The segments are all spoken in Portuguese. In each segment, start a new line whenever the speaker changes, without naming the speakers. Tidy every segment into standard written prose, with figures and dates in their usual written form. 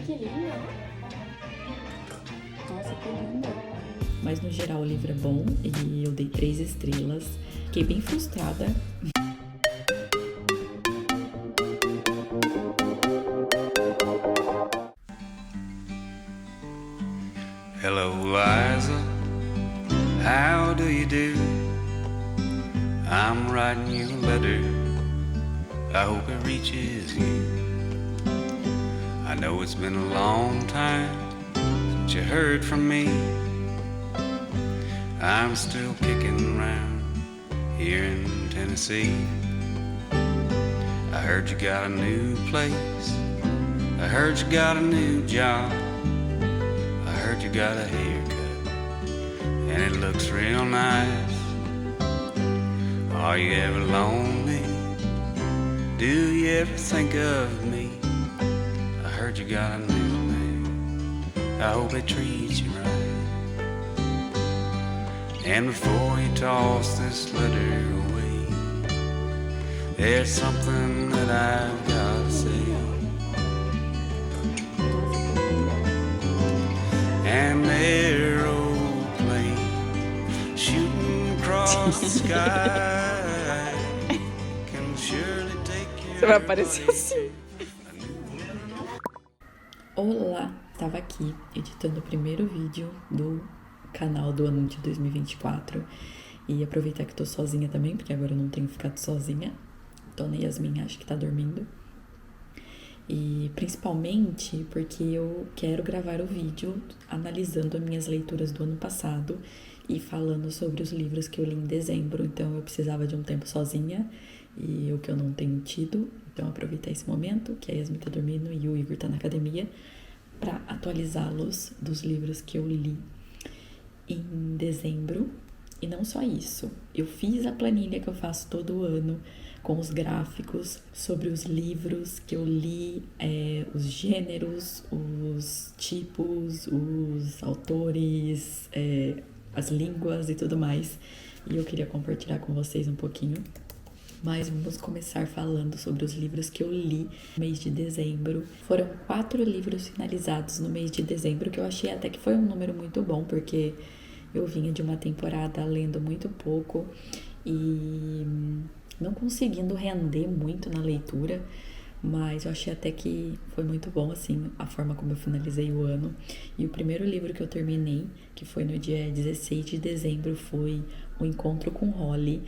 Que linda! Nossa, que linda!
Mas no geral o livro é bom e eu dei 3 estrelas. Fiquei bem frustrada.
Hello, Liza, how do you do? I'm writing you a letter, I hope it reaches you. I know it's been a long time since you heard from me. I'm still kicking around here in Tennessee. I heard you got a new place, I heard you got a new job, I heard you got a haircut, and it looks real nice. Are you ever lonely? Do you ever think of me? I heard you got a new man, I hope it treats you right. And before you toss this letter away, there's something that I've got to say. An aeroplane shooting across the sky can surely take care
Você vai aparecer assim.
Olá, estava aqui editando o primeiro vídeo do canal do ano de 2024 e aproveitar que tô sozinha também, porque agora eu não tenho ficado sozinha. Dona Yasmin acho que tá dormindo. E principalmente porque eu quero gravar o vídeo analisando as minhas leituras do ano passado e falando sobre os livros que eu li em dezembro. Então eu precisava de um tempo sozinha e o que eu não tenho tido. Então aproveitar esse momento que a Yasmin tá dormindo e o Igor tá na academia para atualizá-los dos livros que eu li em dezembro. E não só isso, eu fiz a planilha que eu faço todo ano com os gráficos sobre os livros que eu li, os gêneros, os tipos, os autores, as línguas e tudo mais. E eu queria compartilhar com vocês um pouquinho. Mas vamos começar falando sobre os livros que eu li no mês de dezembro. Foram 4 livros finalizados no mês de dezembro, que eu achei até que foi um número muito bom, porque eu vinha de uma temporada lendo muito pouco e não conseguindo render muito na leitura, mas eu achei até que foi muito bom, assim, a forma como eu finalizei o ano. E o primeiro livro que eu terminei, que foi no dia 16 de dezembro, foi O Encontro com Holly.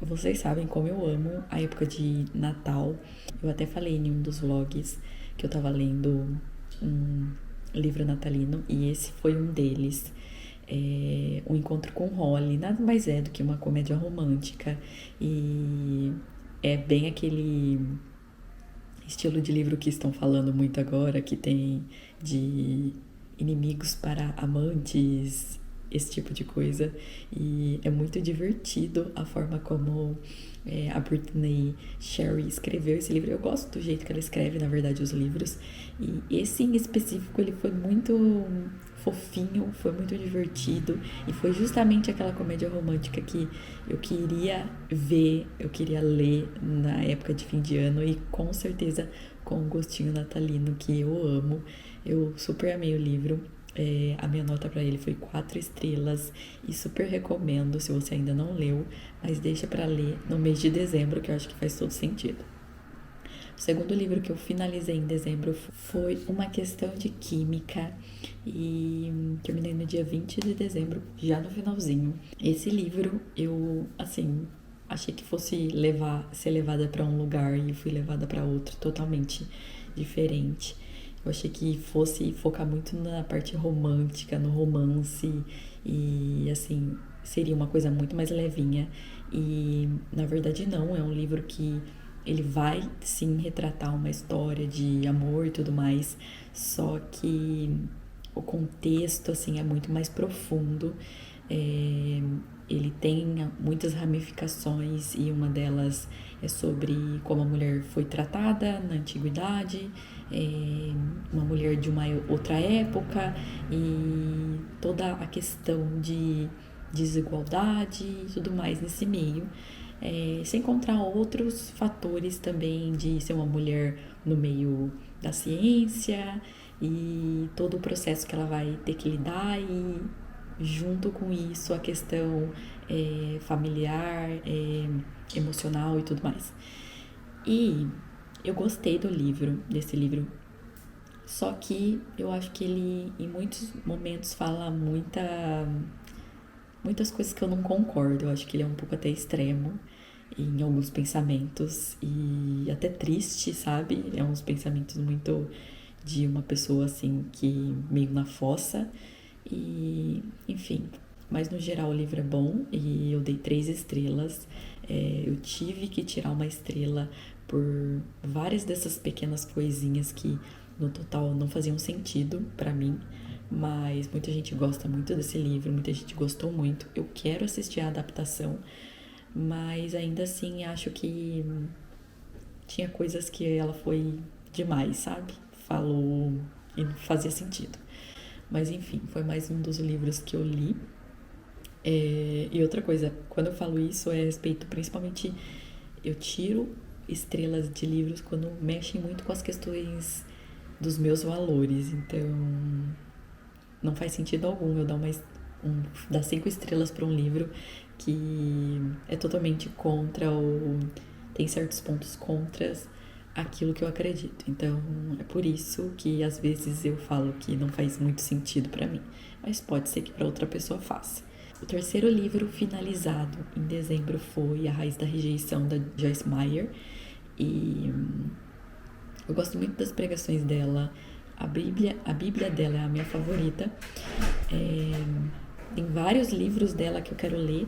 Vocês sabem como eu amo a época de Natal. Eu até falei em um dos vlogs que eu tava lendo um livro natalino e esse foi um deles. O Encontro com Holly nada mais é do que uma comédia romântica e é bem aquele estilo de livro que estão falando muito agora, que tem de inimigos para amantes, esse tipo de coisa. E é muito divertido a forma como a Brittany Sherry escreveu esse livro. Eu gosto do jeito que ela escreve, na verdade, os livros. E esse em específico, ele foi muito fofinho, foi muito divertido. E foi justamente aquela comédia romântica que eu queria ver, eu queria ler na época de fim de ano. E com certeza com um gostinho natalino que eu amo. Eu super amei o livro. A minha nota pra ele foi 4 estrelas e super recomendo se você ainda não leu, mas deixa pra ler no mês de dezembro, que eu acho que faz todo sentido. O segundo livro que eu finalizei em dezembro foi Uma Questão de Química e terminei no dia 20 de dezembro, já no finalzinho. Esse livro eu, assim, achei que fosse ser levada pra um lugar e fui levada pra outro totalmente diferente. Eu achei que fosse focar muito na parte romântica, no romance e, assim, seria uma coisa muito mais levinha. E, na verdade, não. É um livro que ele vai, sim, retratar uma história de amor e tudo mais, só que o contexto, assim, é muito mais profundo. Ele tem muitas ramificações e uma delas é sobre como a mulher foi tratada na antiguidade, uma mulher de uma outra época e toda a questão de desigualdade e tudo mais nesse meio. Sem contar outros fatores também de ser uma mulher no meio da ciência e todo o processo que ela vai ter que lidar e junto com isso a questão familiar, emocional e tudo mais. E eu gostei desse livro, só que eu acho que ele em muitos momentos fala muitas coisas que eu não concordo. Eu acho que ele é um pouco até extremo em alguns pensamentos e até triste, sabe? É uns pensamentos muito de uma pessoa assim que meio na fossa e enfim. Mas no geral o livro é bom e eu dei 3 estrelas. Eu tive que tirar uma estrela por várias dessas pequenas coisinhas que no total não faziam sentido pra mim. Mas muita gente gosta muito desse livro, muita gente gostou muito. Eu quero assistir a adaptação, mas ainda assim acho que tinha coisas que ela foi demais, sabe? Falou e não fazia sentido. Mas enfim, foi mais um dos livros que eu li. E outra coisa, quando eu falo isso é a respeito, principalmente, eu tiro estrelas de livros quando mexem muito com as questões dos meus valores. Então, não faz sentido algum eu dar 5 estrelas para um livro que é totalmente contra ou tem certos pontos contras aquilo que eu acredito. Então, é por isso que às vezes eu falo que não faz muito sentido para mim, mas pode ser que para outra pessoa faça. O terceiro livro finalizado em dezembro foi A Raiz da Rejeição, da Joyce Meyer, e eu gosto muito das pregações dela. A Bíblia dela é a minha favorita. Tem vários livros dela que eu quero ler.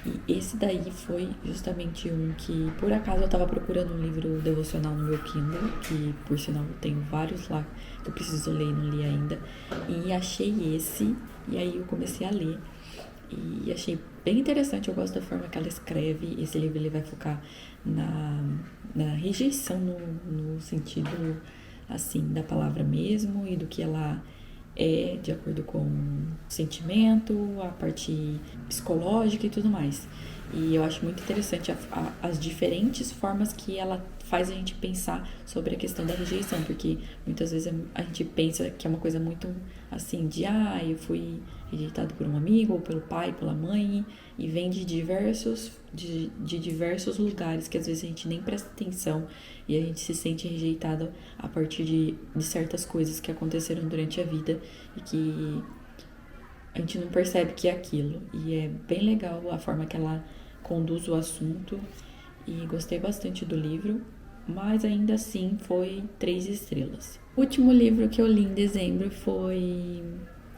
E esse daí foi justamente um que, por acaso, eu tava procurando um livro devocional no meu Kindle, que, por sinal, eu tenho vários lá que eu preciso ler e não li ainda. E achei esse, e aí eu comecei a ler. E achei bem interessante, eu gosto da forma que ela escreve. Esse livro ele vai focar na rejeição no sentido assim da palavra mesmo e do que ela é de acordo com o sentimento, a parte psicológica e tudo mais. E eu acho muito interessante as diferentes formas que ela faz a gente pensar sobre a questão da rejeição, porque muitas vezes a gente pensa que é uma coisa muito assim de eu fui rejeitado por um amigo, ou pelo pai, pela mãe, e vem de diversos lugares que às vezes a gente nem presta atenção e a gente se sente rejeitado a partir de certas coisas que aconteceram durante a vida e que a gente não percebe que é aquilo. E é bem legal a forma que ela conduz o assunto e gostei bastante do livro, mas ainda assim foi 3 estrelas. O último livro que eu li em dezembro foi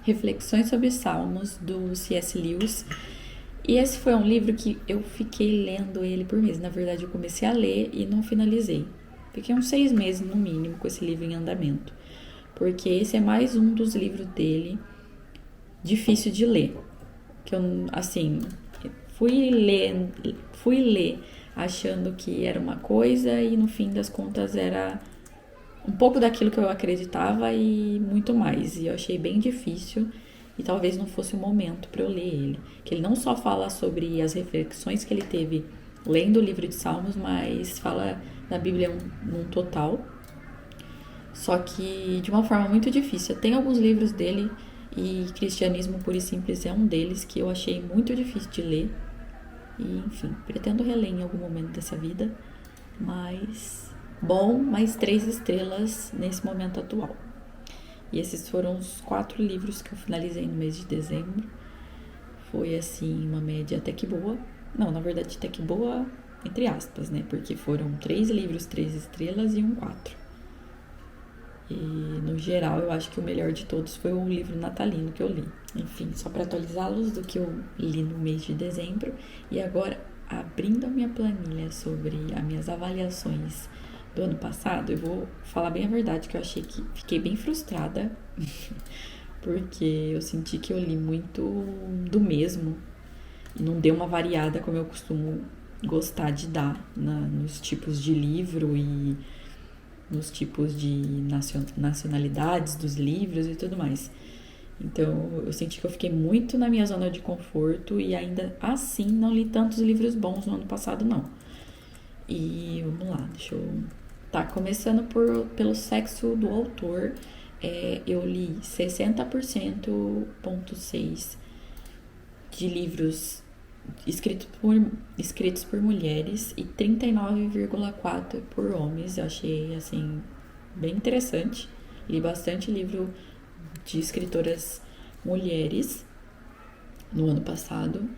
Reflexões sobre Salmos, do C.S. Lewis. E esse foi um livro que eu fiquei lendo ele por meses. Na verdade, eu comecei a ler e não finalizei. Fiquei uns 6 meses, no mínimo, com esse livro em andamento. Porque esse é mais um dos livros dele difícil de ler. Que eu, assim, fui ler achando que era uma coisa e no fim das contas era um pouco daquilo que eu acreditava e muito mais. E eu achei bem difícil e talvez não fosse o momento para eu ler ele. Que ele não só fala sobre as reflexões que ele teve lendo o livro de Salmos, mas fala da Bíblia num total. Só que de uma forma muito difícil. Tem alguns livros dele e Cristianismo Puro e Simples é um deles que eu achei muito difícil de ler. E, enfim, pretendo reler em algum momento dessa vida. Mas bom, mais 3 estrelas nesse momento atual. E esses foram os 4 livros que eu finalizei no mês de dezembro. Foi, assim, uma média até que boa. Não, na verdade, até que boa, entre aspas, né? Porque foram 3 livros, 3 estrelas e um 4. E, no geral, eu acho que o melhor de todos foi o livro natalino que eu li. Enfim, só para atualizá-los do que eu li no mês de dezembro. E agora, abrindo a minha planilha sobre as minhas avaliações do ano passado, eu vou falar bem a verdade, que eu achei que fiquei bem frustrada, porque eu senti que eu li muito do mesmo e não dei uma variada como eu costumo gostar de dar nos tipos de livro e nos tipos de nacionalidades dos livros e tudo mais. Então, eu senti que eu fiquei muito na minha zona de conforto e ainda assim não li tantos livros bons no ano passado, não. E vamos lá, deixa eu... Tá, começando pelo sexo do autor. eu li 60,6% de livros escritos por mulheres e 39,4% por homens. Eu achei, assim, bem interessante. Li bastante livro de escritoras mulheres no ano passado.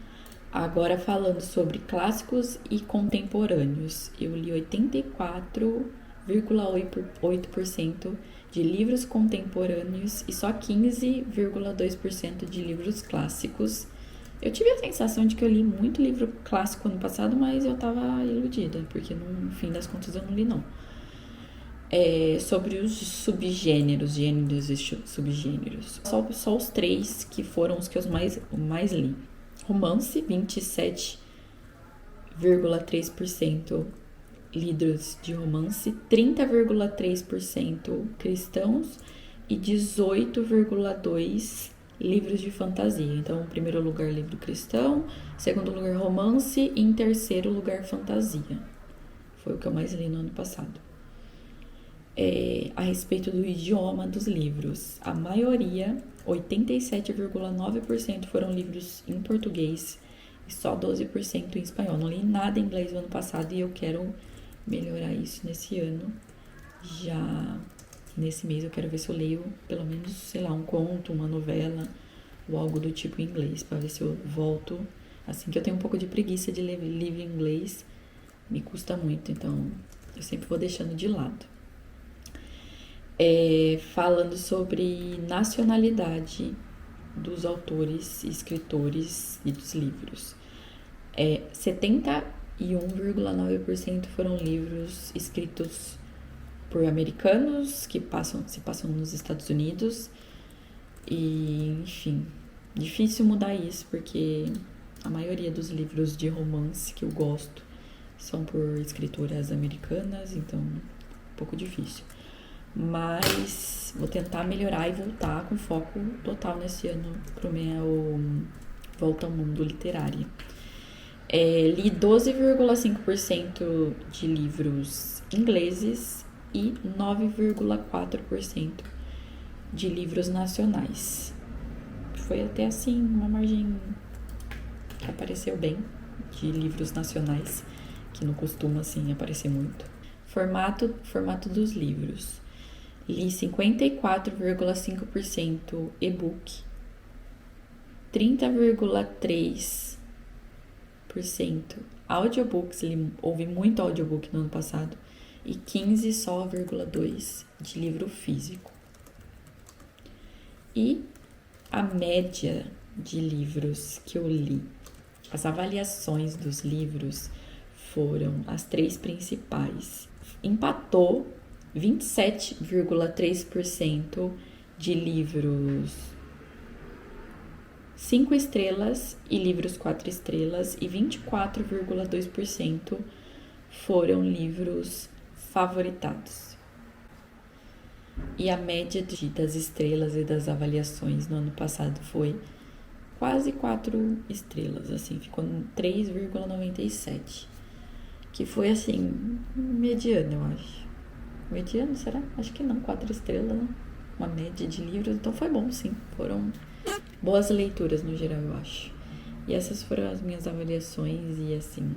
Agora, falando sobre clássicos e contemporâneos, eu li 84,8% de livros contemporâneos e só 15,2% de livros clássicos. Eu tive a sensação de que eu li muito livro clássico ano passado, mas eu tava iludida, porque no fim das contas eu não li, não. Sobre os subgêneros, gêneros e subgêneros. Só os 3 que foram os que eu mais li. Romance, 27,3% livros de romance, 30,3% cristãos e 18,2% livros de fantasia. Então, em primeiro lugar, livro cristão, segundo lugar, romance e em terceiro lugar, fantasia. Foi o que eu mais li no ano passado. A respeito do idioma dos livros, a maioria, 87,9% foram livros em português e só 12% em espanhol. Não li nada em inglês no ano passado e eu quero melhorar isso nesse ano. Já nesse mês eu quero ver se eu leio pelo menos, sei lá, um conto, uma novela ou algo do tipo em inglês, para ver se eu volto. Assim, que eu tenho um pouco de preguiça de ler livro em inglês, me custa muito, então eu sempre vou deixando de lado. Falando sobre nacionalidade dos autores, escritores e dos livros. 71,9% foram livros escritos por americanos que se passam nos Estados Unidos. E, enfim, difícil mudar isso, porque a maioria dos livros de romance que eu gosto são por escritoras americanas, então um pouco difícil. Mas vou tentar melhorar e voltar com foco total nesse ano pro meu Volta ao Mundo Literário. Li 12,5% de livros ingleses e 9,4% de livros nacionais. Foi até assim uma margem que apareceu bem de livros nacionais, que não costuma assim aparecer muito. Formato dos livros. Li 54,5% e-book, 30,3% audiobooks, ouvi muito audiobook no ano passado, e 15,2% de livro físico. E a média de livros que eu li, as avaliações dos livros foram as 3 principais. Empatou 27,3% de livros 5 estrelas e livros 4 estrelas, e 24,2% foram livros favoritados. E a média das estrelas e das avaliações no ano passado foi quase 4 estrelas, assim, ficou 3,97, que foi assim, mediano, eu acho. Mediano, será? Acho que não, 4 estrelas, né? Uma média de livros, então foi bom, sim. Foram boas leituras no geral, eu acho. E essas foram as minhas avaliações e, assim,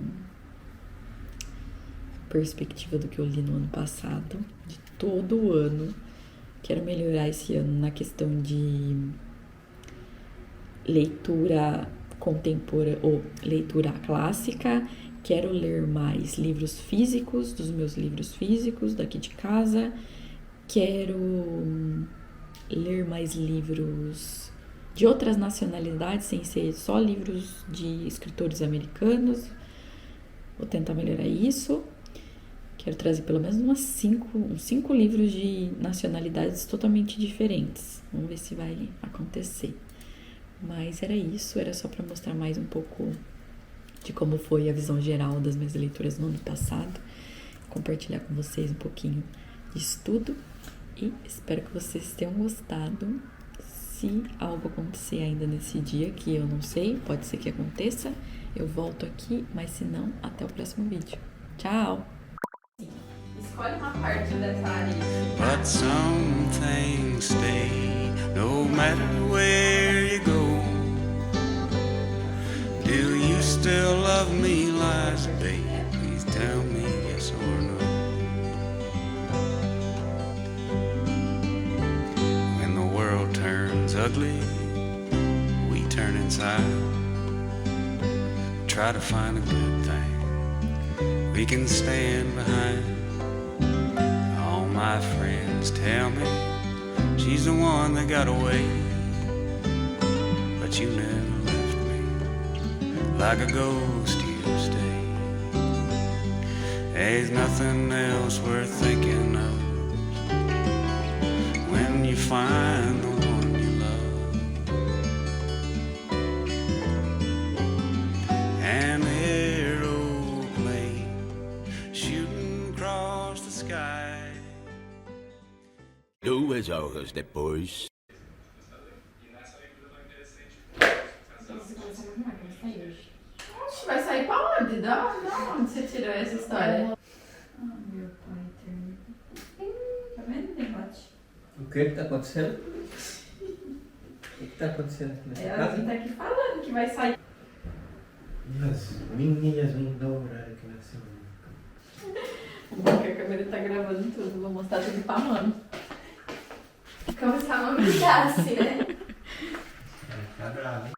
perspectiva do que eu li no ano passado, de todo o ano. Quero melhorar esse ano na questão de leitura contemporânea ou leitura clássica. Quero ler mais livros físicos, dos meus livros físicos daqui de casa. Quero ler mais livros de outras nacionalidades, sem ser só livros de escritores americanos. Vou tentar melhorar isso. Quero trazer pelo menos uns 5 livros de nacionalidades totalmente diferentes. Vamos ver se vai acontecer. Mas era isso, era só para mostrar mais um pouco de como foi a visão geral das minhas leituras no ano passado. Compartilhar com vocês um pouquinho disso tudo. E espero que vocês tenham gostado. Se algo acontecer ainda nesse dia, que eu não sei, pode ser que aconteça, eu volto aqui, mas se não, até o próximo vídeo. Tchau! escolhe uma parte dessa área.
But some things stay no matter where you go. Do you still love me, Liza, babe? Please tell me yes or no. When the world turns ugly, we turn inside. Try to find a good thing we can stand behind. All my friends tell me she's the one that got away, but you never left me like a ghost you stay. There's nothing else worth thinking of when you find the one you love. An aeroplane shooting across the sky.
2 horas depois.
Oxe, vai sair pra onde? Da onde você tirou essa história?
Ah, meu pai eterno.
Tá vendo, Decote?
O que está acontecendo? O que está acontecendo aqui nessa
A
casa?
Yasmin tá aqui falando que vai sair.
Yasmin, dá o horário aqui na semana.
Bom, que a câmera tá gravando tudo, vou mostrar tudo pra mano.
Como se ela não brigasse, né?
Tá bravo, hein?